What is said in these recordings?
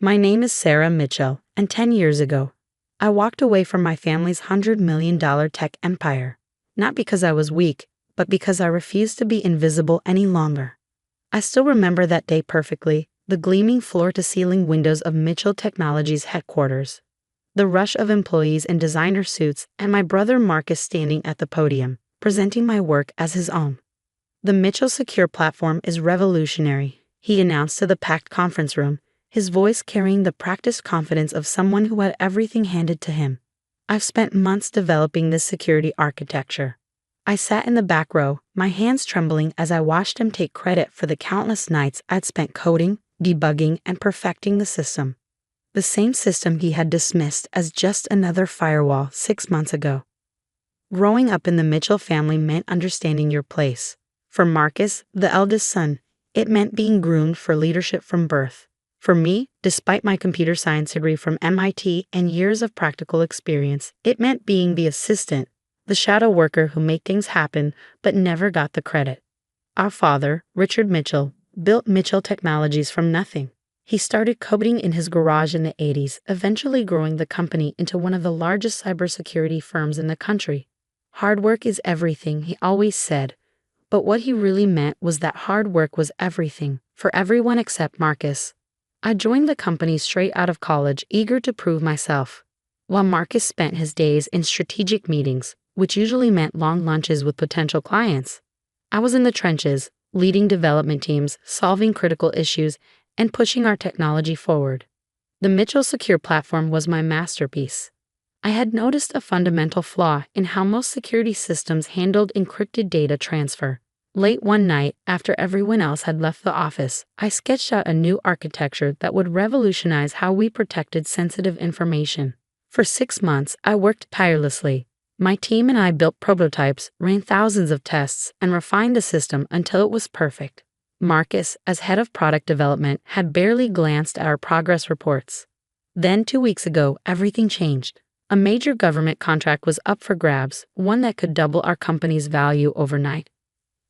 My name is Sarah Mitchell, and 10 years ago, I walked away from my family's $100 million tech empire, not because I was weak, but because I refused to be invisible any longer. I still remember that day perfectly, the gleaming floor-to-ceiling windows of Mitchell Technologies headquarters, the rush of employees in designer suits, and my brother Marcus standing at the podium, presenting my work as his own. "The Mitchell Secure Platform is revolutionary," he announced to the packed conference room, his voice carrying the practiced confidence of someone who had everything handed to him. "I've spent months developing this security architecture." I sat in the back row, my hands trembling as I watched him take credit for the countless nights I'd spent coding, debugging, and perfecting the system. The same system he had dismissed as just another firewall 6 months ago. Growing up in the Mitchell family meant understanding your place. For Marcus, the eldest son, it meant being groomed for leadership from birth. For me, despite my computer science degree from MIT and years of practical experience, it meant being the assistant, the shadow worker who made things happen but never got the credit. Our father, Richard Mitchell, built Mitchell Technologies from nothing. He started coding in his garage in the 80s, eventually growing the company into one of the largest cybersecurity firms in the country. Hard work is everything, he always said. But what he really meant was that hard work was everything, for everyone except Marcus. I joined the company straight out of college, eager to prove myself, while Marcus spent his days in strategic meetings, which usually meant long lunches with potential clients. I was in the trenches, leading development teams, solving critical issues, and pushing our technology forward. The Mitchell Secure Platform was my masterpiece. I had noticed a fundamental flaw in how most security systems handled encrypted data transfer. Late one night, after everyone else had left the office, I sketched out a new architecture that would revolutionize how we protected sensitive information. For 6 months, I worked tirelessly. My team and I built prototypes, ran thousands of tests, and refined the system until it was perfect. Marcus, as head of product development, had barely glanced at our progress reports. Then 2 weeks ago, everything changed. A major government contract was up for grabs, one that could double our company's value overnight.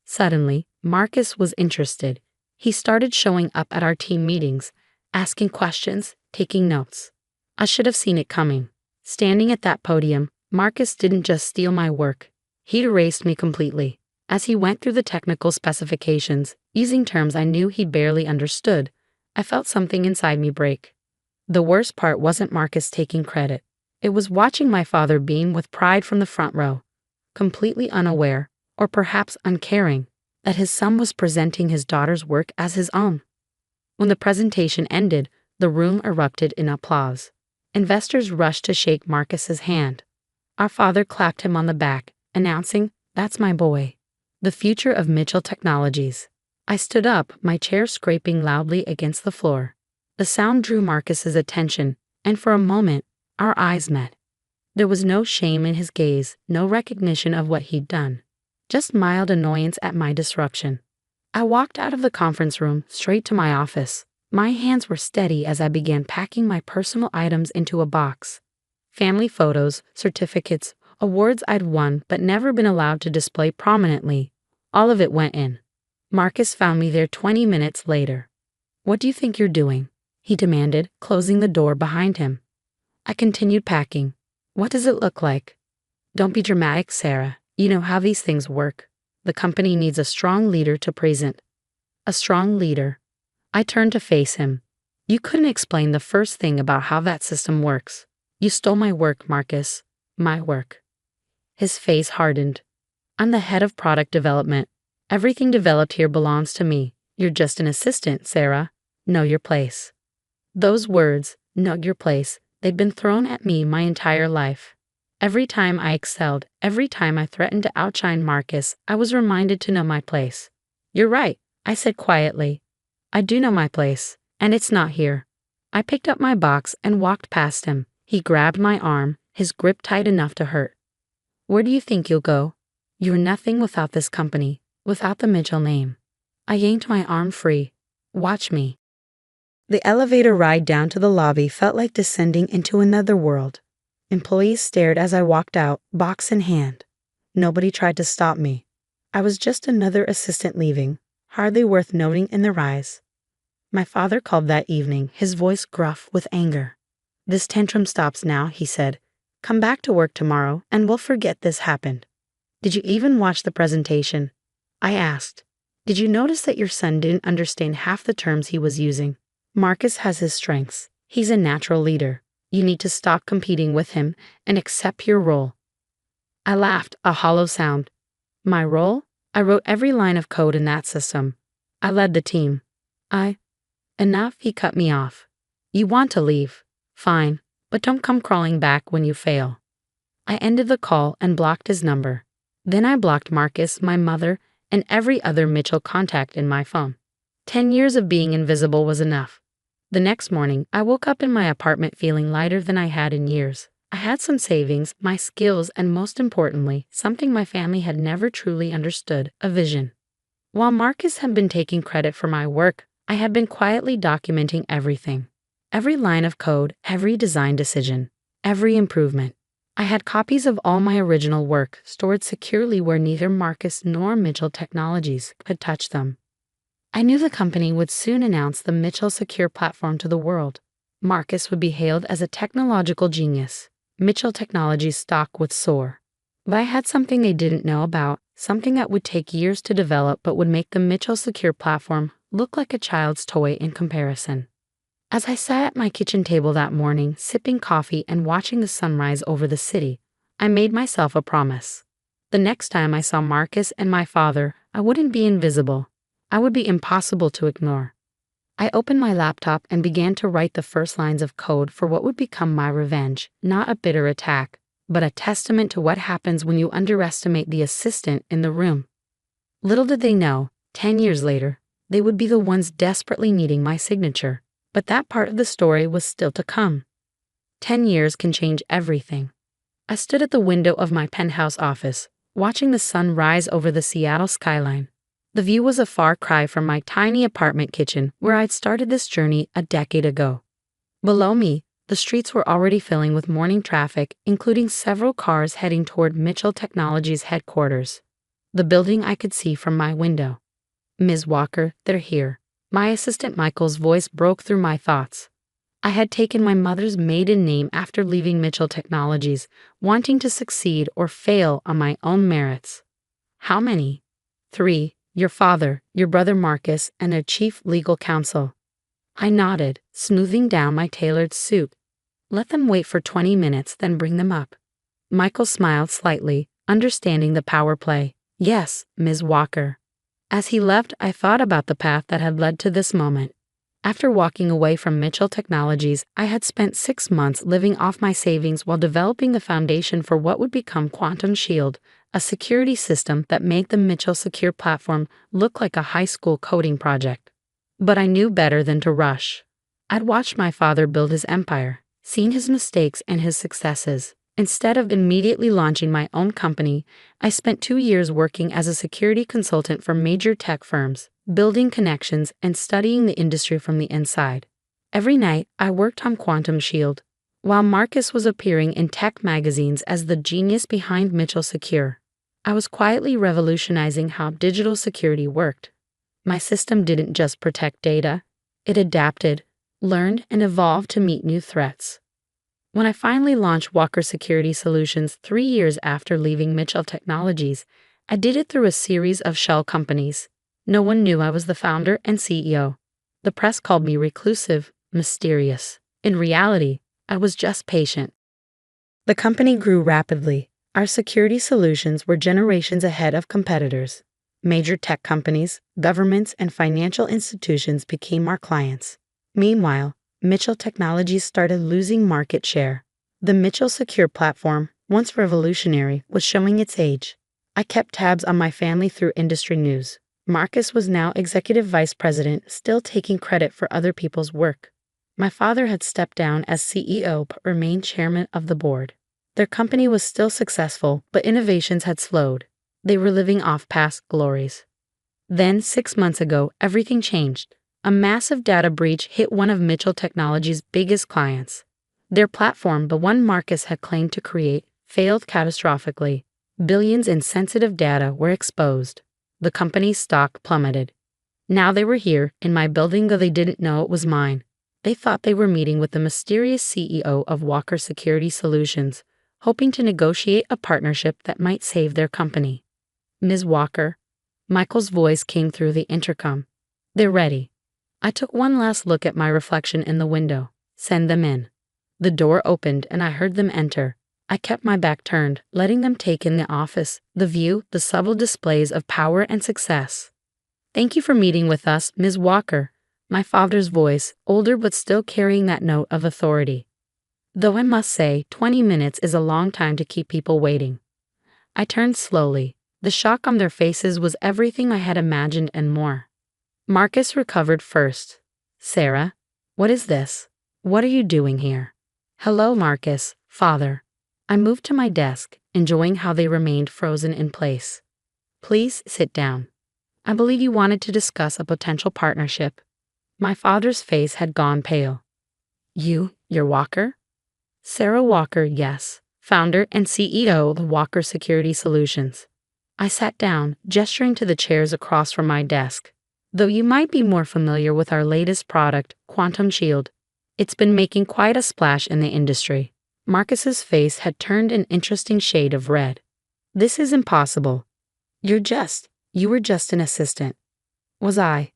Suddenly, Marcus was interested. He started showing up at our team meetings, asking questions, taking notes. I should have seen it coming. Standing at that podium, Marcus didn't just steal my work. He erased me completely. As he went through the technical specifications, using terms I knew he barely understood, I felt something inside me break. The worst part wasn't Marcus taking credit. It was watching my father beam with pride from the front row, completely unaware, or perhaps uncaring, that his son was presenting his daughter's work as his own. When the presentation ended, the room erupted in applause. Investors rushed to shake Marcus's hand. Our father clapped him on the back, announcing, "That's my boy. The future of Mitchell Technologies." I stood up, my chair scraping loudly against the floor. The sound drew Marcus's attention, and for a moment, our eyes met. There was no shame in his gaze, no recognition of what he'd done, just mild annoyance at my disruption. I walked out of the conference room, straight to my office. My hands were steady as I began packing my personal items into a box. Family photos, certificates, awards I'd won but never been allowed to display prominently. All of it went in. Marcus found me there 20 minutes later. "What do you think you're doing?" he demanded, closing the door behind him. I continued packing. "What does it look like?" "Don't be dramatic, Sarah. You know how these things work. The company needs a strong leader to present." "A strong leader." I turned to face him. "You couldn't explain the first thing about how that system works. You stole my work, Marcus. My work." His face hardened. "I'm the head of product development. Everything developed here belongs to me. You're just an assistant, Sarah. Know your place." Those words, "know your place," they'd been thrown at me my entire life. Every time I excelled, every time I threatened to outshine Marcus, I was reminded to know my place. "You're right," I said quietly. "I do know my place, and it's not here." I picked up my box and walked past him. He grabbed my arm, his grip tight enough to hurt. "Where do you think you'll go? You're nothing without this company, without the Mitchell name." I yanked my arm free. "Watch me." The elevator ride down to the lobby felt like descending into another world. Employees stared as I walked out, box in hand. Nobody tried to stop me. I was just another assistant leaving, hardly worth noting in their eyes. My father called that evening, his voice gruff with anger. "This tantrum stops now," he said. "Come back to work tomorrow and we'll forget this happened." "Did you even watch the presentation?" I asked. "Did you notice that your son didn't understand half the terms he was using? Marcus has his strengths. He's a natural leader. You need to stop competing with him and accept your role." I laughed, a hollow sound. My role? I wrote every line of code in that system. I led the team. Enough, he cut me off. "You want to leave? Fine, but don't come crawling back when you fail." I ended the call and blocked his number. Then I blocked Marcus, my mother, and every other Mitchell contact in my phone. 10 years of being invisible was enough. The next morning, I woke up in my apartment feeling lighter than I had in years. I had some savings, my skills, and most importantly, something my family had never truly understood, a vision. While Marcus had been taking credit for my work, I had been quietly documenting everything. Every line of code, every design decision, every improvement. I had copies of all my original work stored securely where neither Marcus nor Mitchell Technologies could touch them. I knew the company would soon announce the Mitchell Secure Platform to the world. Marcus would be hailed as a technological genius. Mitchell Technologies' stock would soar. But I had something they didn't know about, something that would take years to develop but would make the Mitchell Secure Platform look like a child's toy in comparison. As I sat at my kitchen table that morning, sipping coffee and watching the sunrise over the city, I made myself a promise. The next time I saw Marcus and my father, I wouldn't be invisible. I would be impossible to ignore. I opened my laptop and began to write the first lines of code for what would become my revenge, not a bitter attack, but a testament to what happens when you underestimate the assistant in the room. Little did they know, 10 years later, they would be the ones desperately needing my signature. But that part of the story was still to come. 10 years can change everything. I stood at the window of my penthouse office, watching the sun rise over the Seattle skyline. The view was a far cry from my tiny apartment kitchen where I'd started this journey a decade ago. Below me, the streets were already filling with morning traffic, including several cars heading toward Mitchell Technologies headquarters. The building I could see from my window. "Ms. Walker, they're here." My assistant Michael's voice broke through my thoughts. I had taken my mother's maiden name after leaving Mitchell Technologies, wanting to succeed or fail on my own merits. "How many?" "3, your father, your brother Marcus, and their chief legal counsel." I nodded, smoothing down my tailored suit. "Let them wait for 20 minutes, then bring them up." Michael smiled slightly, understanding the power play. "Yes, Ms. Walker." As he left, I thought about the path that had led to this moment. After walking away from Mitchell Technologies, I had spent 6 months living off my savings while developing the foundation for what would become Quantum Shield, a security system that made the Mitchell Secure Platform look like a high school coding project. But I knew better than to rush. I'd watched my father build his empire, seen his mistakes and his successes. Instead of immediately launching my own company, I spent 2 years working as a security consultant for major tech firms, building connections and studying the industry from the inside. Every night, I worked on Quantum Shield, while Marcus was appearing in tech magazines as the genius behind Mitchell Secure. I was quietly revolutionizing how digital security worked. My system didn't just protect data, it adapted, learned, and evolved to meet new threats. When I finally launched Walker Security Solutions 3 years after leaving Mitchell Technologies, I did it through a series of shell companies. No one knew I was the founder and CEO. The press called me reclusive, mysterious. In reality, I was just patient. The company grew rapidly. Our security solutions were generations ahead of competitors. Major tech companies, governments, and financial institutions became our clients. Meanwhile, Mitchell Technologies started losing market share. The Mitchell Secure Platform, once revolutionary, was showing its age. I kept tabs on my family through industry news. Marcus was now executive vice president, still taking credit for other people's work. My father had stepped down as CEO but remained chairman of the board. Their company was still successful, but innovations had slowed. They were living off past glories. Then, 6 months ago, everything changed. A massive data breach hit one of Mitchell Technologies' biggest clients. Their platform, the one Marcus had claimed to create, failed catastrophically. Billions in sensitive data were exposed. The company's stock plummeted. Now they were here, in my building, though they didn't know it was mine. They thought they were meeting with the mysterious CEO of Walker Security Solutions, hoping to negotiate a partnership that might save their company. Ms. Walker, Michael's voice came through the intercom. They're ready. I took one last look at my reflection in the window. Send them in. The door opened and I heard them enter. I kept my back turned, letting them take in the office, the view, the subtle displays of power and success. Thank you for meeting with us, Ms. Walker. My father's voice, older but still carrying that note of authority. Though I must say, 20 minutes is a long time to keep people waiting. I turned slowly. The shock on their faces was everything I had imagined and more. Marcus recovered first. Sarah, what is this? What are you doing here? Hello, Marcus, father. I moved to my desk, enjoying how they remained frozen in place. Please sit down. I believe you wanted to discuss a potential partnership. My father's face had gone pale. You're Walker? Sarah Walker, yes, founder and CEO of Walker Security Solutions. I sat down, gesturing to the chairs across from my desk. Though you might be more familiar with our latest product, Quantum Shield, it's been making quite a splash in the industry. Marcus's face had turned an interesting shade of red. This is impossible. You were just an assistant. Was I?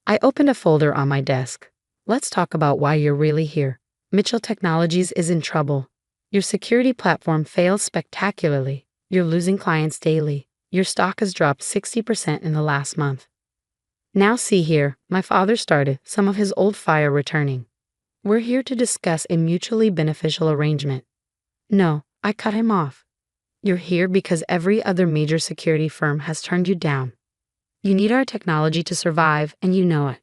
I opened a folder on my desk. Let's talk about why you're really here. Mitchell Technologies is in trouble. Your security platform fails spectacularly. You're losing clients daily. Your stock has dropped 60% in the last month. Now see here, my father started, some of his old fire returning. We're here to discuss a mutually beneficial arrangement. No, I cut him off. You're here because every other major security firm has turned you down. You need our technology to survive, and you know it.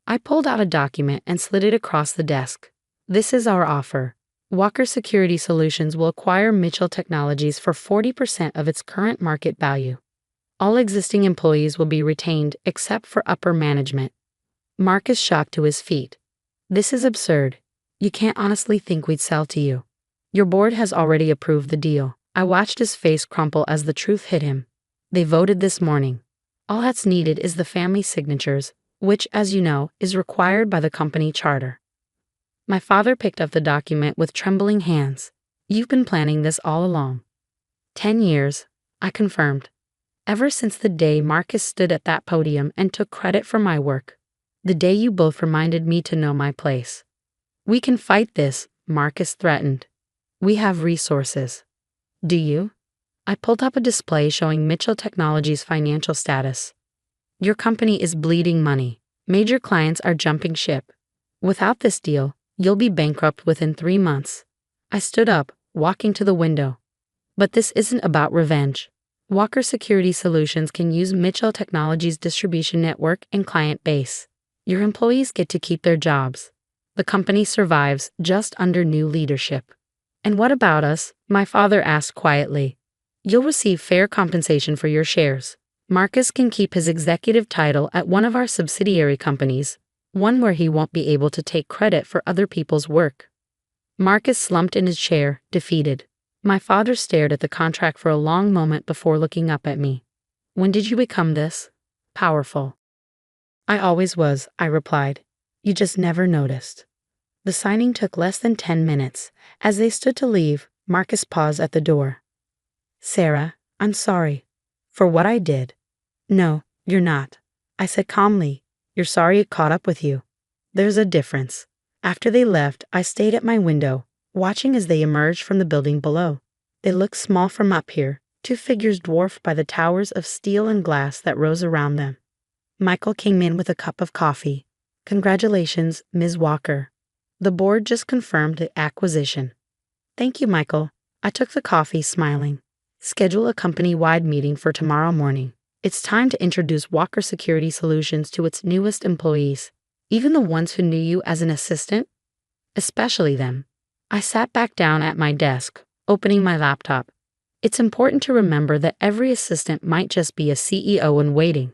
I pulled out a document and slid it across the desk. This is our offer. Walker Security Solutions will acquire Mitchell Technologies for 40% of its current market value. All existing employees will be retained except for upper management. Marcus shocked to his feet. This is absurd. You can't honestly think we'd sell to you. Your board has already approved the deal. I watched his face crumple as the truth hit him. They voted this morning. All that's needed is the family signatures, which, as you know, is required by the company charter. My father picked up the document with trembling hands. You've been planning this all along. 10 years, I confirmed. Ever since the day Marcus stood at that podium and took credit for my work. The day you both reminded me to know my place. We can fight this, Marcus threatened. We have resources. Do you? I pulled up a display showing Mitchell Technologies' financial status. Your company is bleeding money. Major clients are jumping ship. Without this deal, you'll be bankrupt within 3 months. I stood up, walking to the window. But this isn't about revenge. Walker Security Solutions can use Mitchell Technologies' distribution network and client base. Your employees get to keep their jobs. The company survives just under new leadership. And what about us? My father asked quietly. You'll receive fair compensation for your shares. Marcus can keep his executive title at one of our subsidiary companies, one where he won't be able to take credit for other people's work. Marcus slumped in his chair, defeated. My father stared at the contract for a long moment before looking up at me. When did you become this powerful? I always was, I replied. You just never noticed. The signing took less than 10 minutes. As they stood to leave, Marcus paused at the door. Sarah, I'm sorry. For what I did. No, you're not. I said calmly. You're sorry it caught up with you. There's a difference. After they left, I stayed at my window, watching as they emerged from the building below. They looked small from up here, two figures dwarfed by the towers of steel and glass that rose around them. Michael came in with a cup of coffee. Congratulations, Ms. Walker. The board just confirmed the acquisition. Thank you, Michael. I took the coffee, smiling. Schedule a company-wide meeting for tomorrow morning. It's time to introduce Walker Security Solutions to its newest employees, even the ones who knew you as an assistant. Especially them. I sat back down at my desk, opening my laptop. It's important to remember that every assistant might just be a CEO in waiting.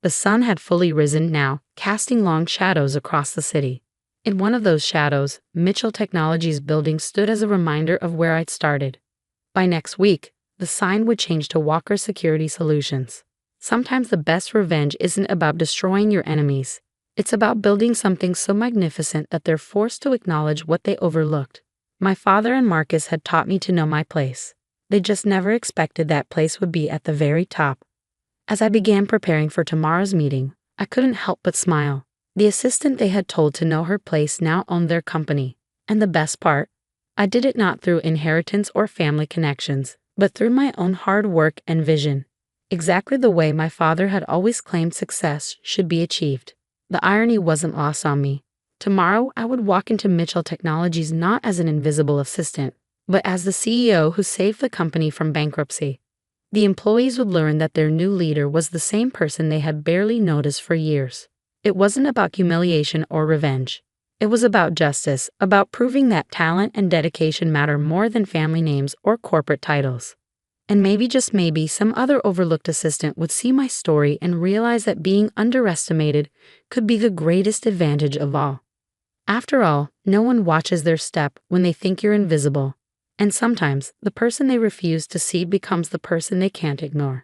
The sun had fully risen now, casting long shadows across the city. In one of those shadows, Mitchell Technologies' building stood as a reminder of where I'd started. By next week, the sign would change to Walker Security Solutions. Sometimes the best revenge isn't about destroying your enemies. It's about building something so magnificent that they're forced to acknowledge what they overlooked. My father and Marcus had taught me to know my place. They just never expected that place would be at the very top. As I began preparing for tomorrow's meeting, I couldn't help but smile. The assistant they had told to know her place now owned their company. And the best part? I did it not through inheritance or family connections, but through my own hard work and vision. Exactly the way my father had always claimed success should be achieved. The irony wasn't lost on me. Tomorrow, I would walk into Mitchell Technologies not as an invisible assistant, but as the CEO who saved the company from bankruptcy. The employees would learn that their new leader was the same person they had barely noticed for years. It wasn't about humiliation or revenge. It was about justice, about proving that talent and dedication matter more than family names or corporate titles. And maybe, just maybe, some other overlooked assistant would see my story and realize that being underestimated could be the greatest advantage of all. After all, no one watches their step when they think you're invisible. And sometimes, the person they refuse to see becomes the person they can't ignore.